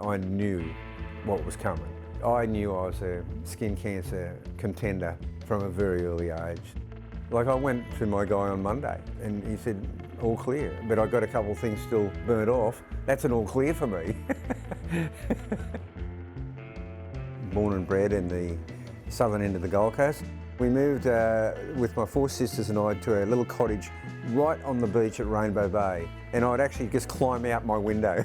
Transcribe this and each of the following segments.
I knew what was coming. I knew I was a skin cancer contender from a very early age. Like, I went to my guy on Monday and he said, all clear, but I got a couple of things still burnt off. That's an all clear for me. Born and bred in the southern end of the Gold Coast. We moved with my four sisters and I to a little cottage right on the beach at Rainbow Bay, and I'd actually just climb out my window.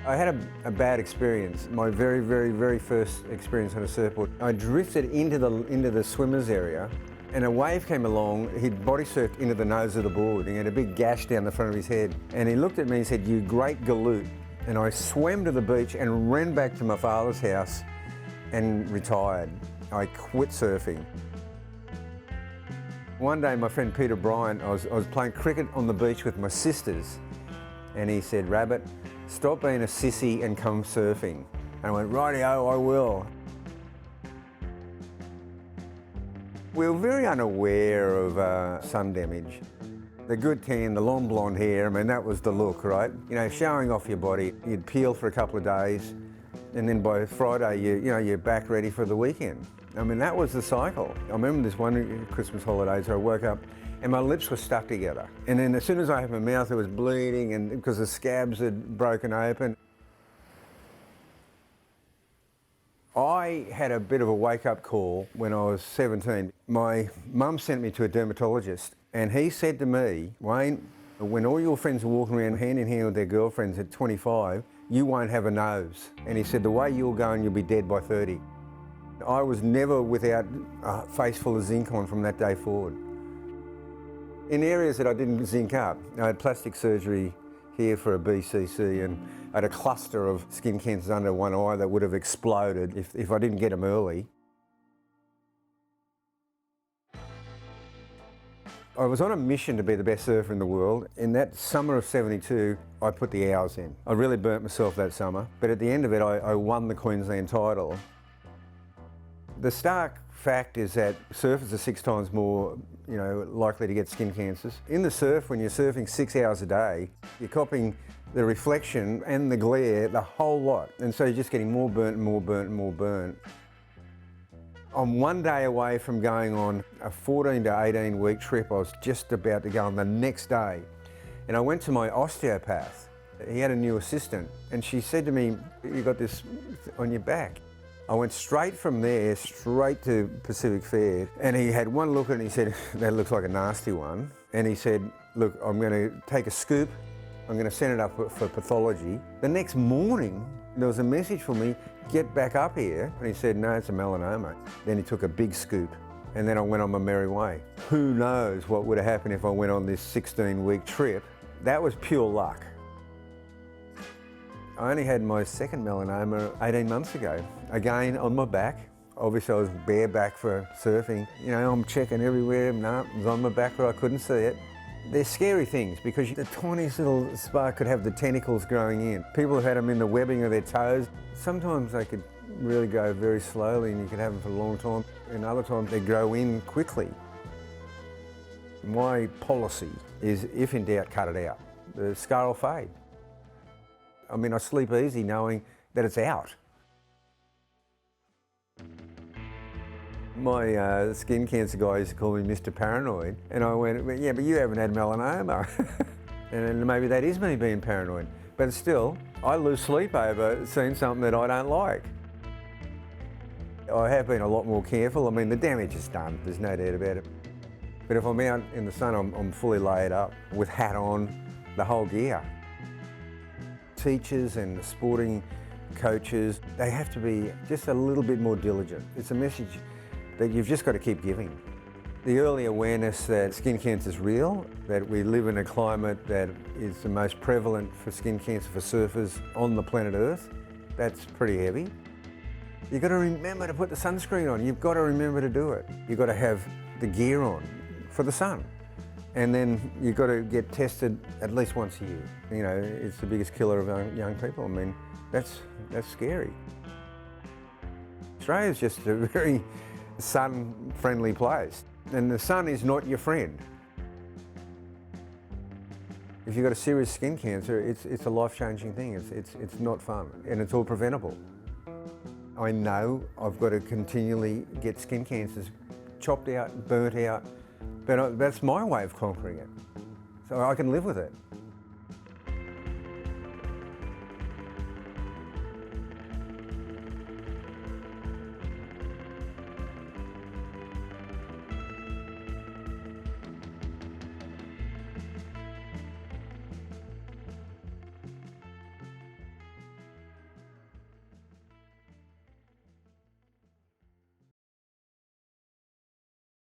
I had a bad experience, my very first experience on a surfboard. I drifted into the swimmers area and a wave came along. He'd body surfed into the nose of the board and he had a big gash down the front of his head. And he looked at me and said, "You great galoot." And I swam to the beach and ran back to my father's house and retired. I quit surfing. One day my friend Peter Bryant, I was playing cricket on the beach with my sisters and he said, "Rabbit, stop being a sissy and come surfing." And I went, "Rightio, I will." We were very unaware of sun damage. The good tan, the long blonde hair, I mean, that was the look, right? You know, showering off your body, you'd peel for a couple of days, and then by Friday, you're back ready for the weekend. I mean, that was the cycle. I remember this one Christmas holidays, I woke up and my lips were stuck together. And then as soon as I opened my mouth, it was bleeding, and because the scabs had broken open. I had a bit of a wake-up call when I was 17. My mum sent me to a dermatologist, and he said to me, "Wayne, when all your friends are walking around hand in hand with their girlfriends at 25, you won't have a nose." And he said, "The way you're going, you'll be dead by 30. I was never without a face full of zinc on from that day forward. In areas that I didn't zinc up, I had plastic surgery here for a BCC, and I had a cluster of skin cancers under one eye that would have exploded if I didn't get them early. I was on a mission to be the best surfer in the world. In that summer of '72, I put the hours in. I really burnt myself that summer, but at the end of it, I won the Queensland title. The stark fact is that surfers are 6 times more, likely to get skin cancers. In the surf, when you're surfing 6 hours a day, you're copying the reflection and the glare, the whole lot. And so you're just getting more burnt and more burnt and more burnt. I'm one day away from going on a 14 to 18 week trip. I was just about to go on the next day. And I went to my osteopath. He had a new assistant and she said to me, "You got this on your back." I went straight from there, straight to Pacific Fair, and he had one look at it and he said, "That looks like a nasty one." And he said, "Look, I'm going to take a scoop, I'm going to send it up for pathology." The next morning, there was a message for me, "Get back up here." And he said, "No, it's a melanoma." Then he took a big scoop, and then I went on my merry way. Who knows what would have happened if I went on this 16-week trip. That was pure luck. I only had my second melanoma 18 months ago. Again, on my back. Obviously I was bareback for surfing. I'm checking everywhere, no, it was on my back where I couldn't see it. They're scary things because the tiniest little spark could have the tentacles growing in. People have had them in the webbing of their toes. Sometimes they could really go very slowly and you could have them for a long time, and other times they grow in quickly. My policy is, if in doubt, cut it out. The scar will fade. I mean, I sleep easy knowing that it's out. My skin cancer guy used to call me Mr. Paranoid, and I went, "Yeah, but you haven't had melanoma." And maybe that is me being paranoid. But still, I lose sleep over seeing something that I don't like. I have been a lot more careful. I mean, the damage is done, there's no doubt about it. But if I'm out in the sun, I'm fully layered up with hat on, the whole gear. Teachers and sporting coaches, they have to be just a little bit more diligent. It's a message that you've just got to keep giving. The early awareness that skin cancer is real, that we live in a climate that is the most prevalent for skin cancer for surfers on the planet Earth, that's pretty heavy. You've got to remember to put the sunscreen on. You've got to remember to do it. You've got to have the gear on for the sun. And then you've got to get tested at least once a year. It's the biggest killer of young people. I mean, that's scary. Australia's just a very sun-friendly place, and the sun is not your friend. If you've got a serious skin cancer, it's a life-changing thing. It's not fun, and it's all preventable. I know I've got to continually get skin cancers chopped out, burnt out, but that's my way of conquering it. So I can live with it.